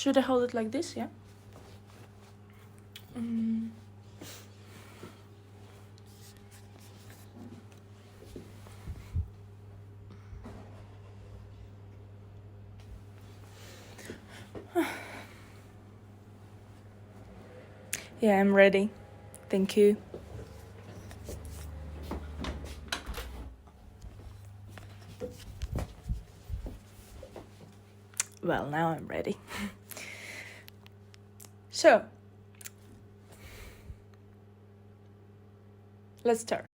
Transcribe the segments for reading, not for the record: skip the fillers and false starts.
Should I hold it like this, yeah? Yeah, I'm ready. Thank you. Well, now I'm ready. So, let's start.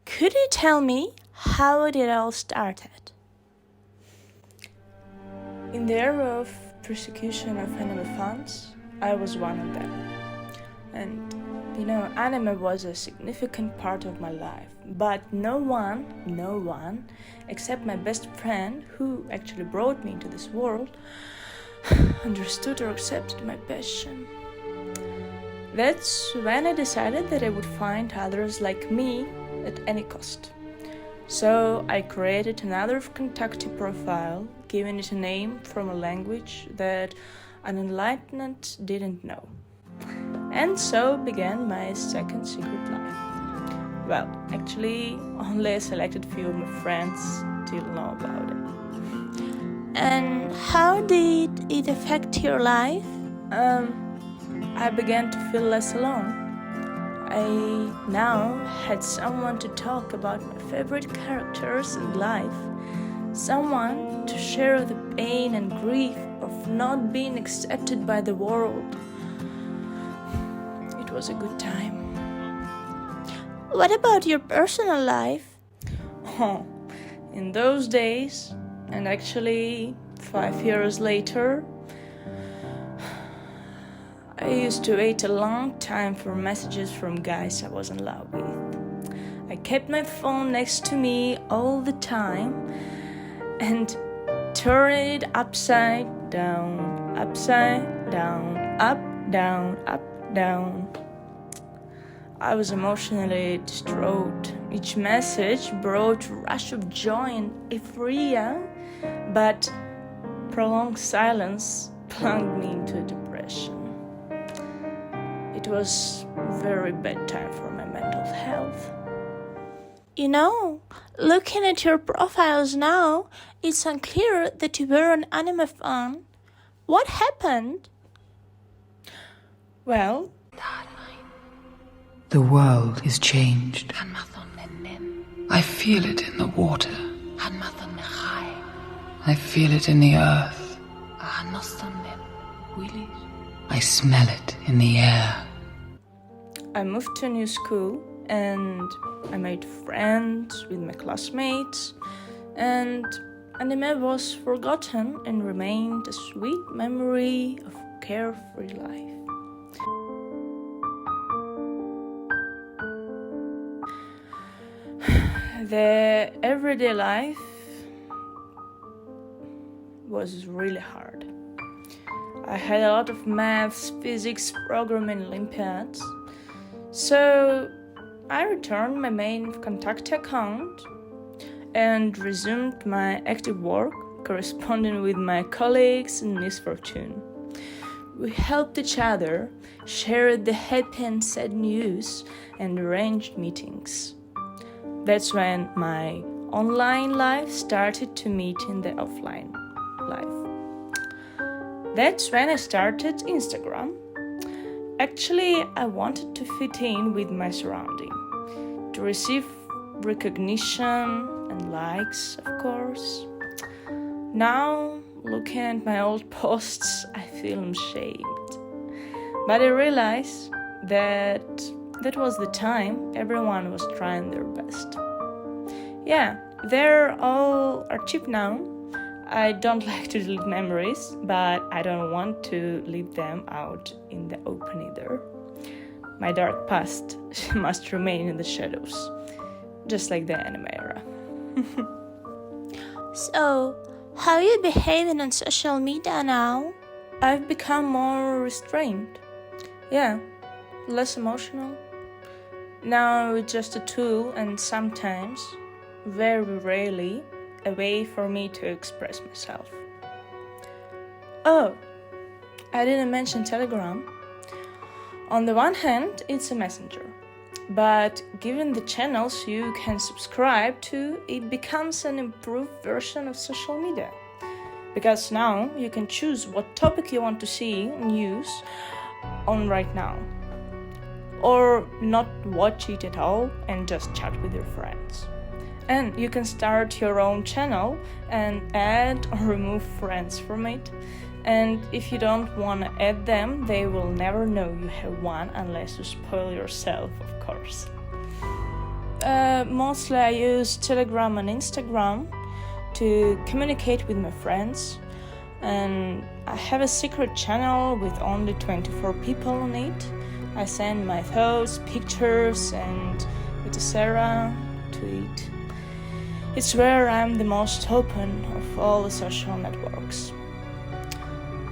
Could you tell me how it all started? In the era of persecution of anime fans, I was one of them. And anime was a significant part of my life, but no one, except my best friend, who actually brought me into this world, understood or accepted my passion. That's when I decided that I would find others like me at any cost. So I created another Contacti profile, giving it a name from a language that an enlightened didn't know. And so began my second secret life. Well, actually, only a selected few of my friends still know about it. And how did it affect your life? I began to feel less alone. I now had someone to talk about my favorite characters in life. Someone to share the pain and grief of not being accepted by the world. It was a good time. What about your personal life? Oh, in those days, and actually 5 years later, I used to wait a long time for messages from guys I was in love with. I kept my phone next to me all the time and turned it upside down, up, down, up, down. I was emotionally distraught. Each message brought a rush of joy and euphoria, but prolonged silence plunged me into depression. It was a very bad time for my mental health. Looking at your profiles now, it's unclear that you were an anime fan. What happened? Well, the world is changed. I feel it in the water. I feel it in the earth. I smell it in the air. I moved to a new school and I made friends with my classmates, and anime was forgotten and remained a sweet memory of carefree life. The everyday life was really hard. I had a lot of maths, physics, programming, Olympiads. So I returned my main Contacti account and resumed my active work corresponding with my colleagues in misfortune. We helped each other, shared the happy and sad news, and arranged meetings. That's when my online life started to meet in the offline life. That's when I started Instagram. Actually, I wanted to fit in with my surrounding, to receive recognition and likes, of course. Now, looking at my old posts, I feel ashamed. But I realize that was the time everyone was trying their best. Yeah, they're all archived now. I don't like to delete memories, but I don't want to leave them out in the open either. My dark past must remain in the shadows, just like the anime era. So, how are you behaving on social media now? I've become more restrained. Yeah, less emotional. Now it's just a tool and sometimes, very rarely, a way for me to express myself. Oh, I didn't mention Telegram. On the one hand, it's a messenger. But given the channels you can subscribe to, it becomes an improved version of social media. Because now you can choose what topic you want to see news on right now. Or not watch it at all and just chat with your friends. And you can start your own channel and add or remove friends from it. And if you don't want to add them, they will never know you have one unless you spoil yourself, of course. Mostly I use Telegram and Instagram to communicate with my friends. And I have a secret channel with only 24 people on it. I send my thoughts, pictures, and etc. to it. It's where I'm the most open of all the social networks.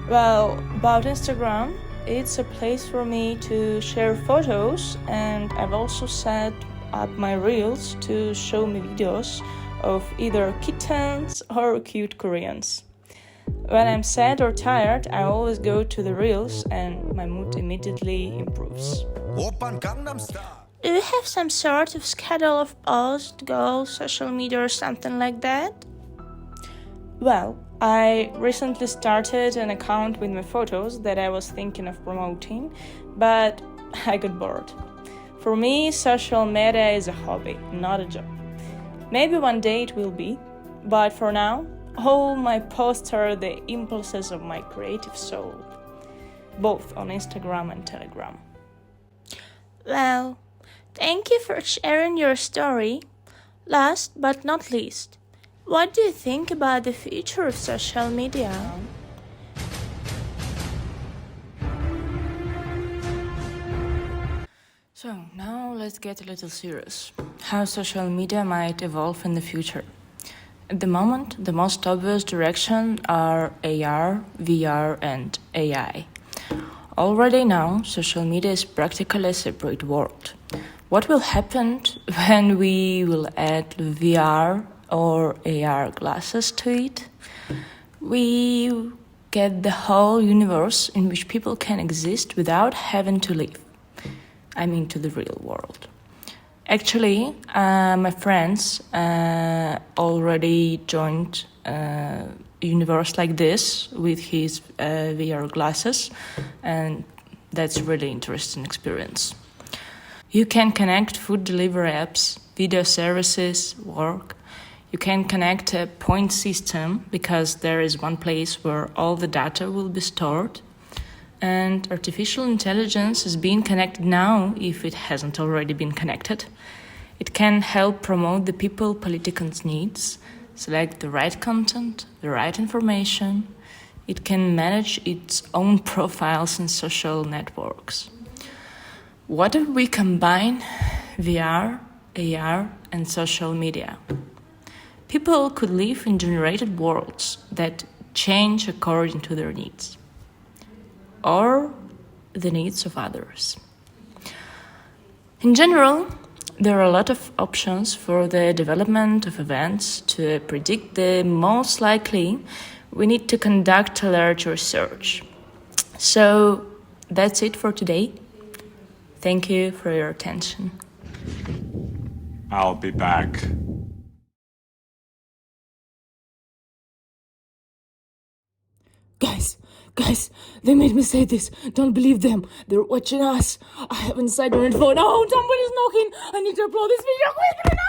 Well, about Instagram, it's a place for me to share photos, and I've also set up my reels to show me videos of either kittens or cute Koreans. When I'm sad or tired, I always go to the reels and my mood immediately improves. Do you have some sort of schedule of posts, goals, social media or something like that? Well, I recently started an account with my photos that I was thinking of promoting, but I got bored. For me, social media is a hobby, not a job. Maybe one day it will be, but for now, all my posts are the impulses of my creative soul, both on Instagram and Telegram. Well, thank you for sharing your story. Last but not least, what do you think about the future of social media? So now let's get a little serious. How social media might evolve in the future. At the moment, the most obvious direction are AR, VR, and AI. Already now, social media is practically a separate world. What will happen when we will add VR or AR glasses to it? We get the whole universe in which people can exist without having to leave. I mean, to the real world. Actually, my friends already joined a universe like this with his VR glasses, and that's really interesting experience. You can connect food delivery apps, video services, work. You can connect a point system because there is one place where all the data will be stored. And artificial intelligence is being connected now if it hasn't already been connected. It can help promote the people politicians' needs, select the right content, the right information. It can manage its own profiles in social networks. What if we combine VR, AR, and social media? People could live in generated worlds that change according to their needs or the needs of others. In general, there are a lot of options for the development of events. To predict the most likely, we need to conduct a large research. So that's it for today. Thank you for your attention. I'll be back. Guys, they made me say this. Don't believe them. They're watching us. I have inside your phone. Oh, somebody's knocking. I need to upload this video quickly now.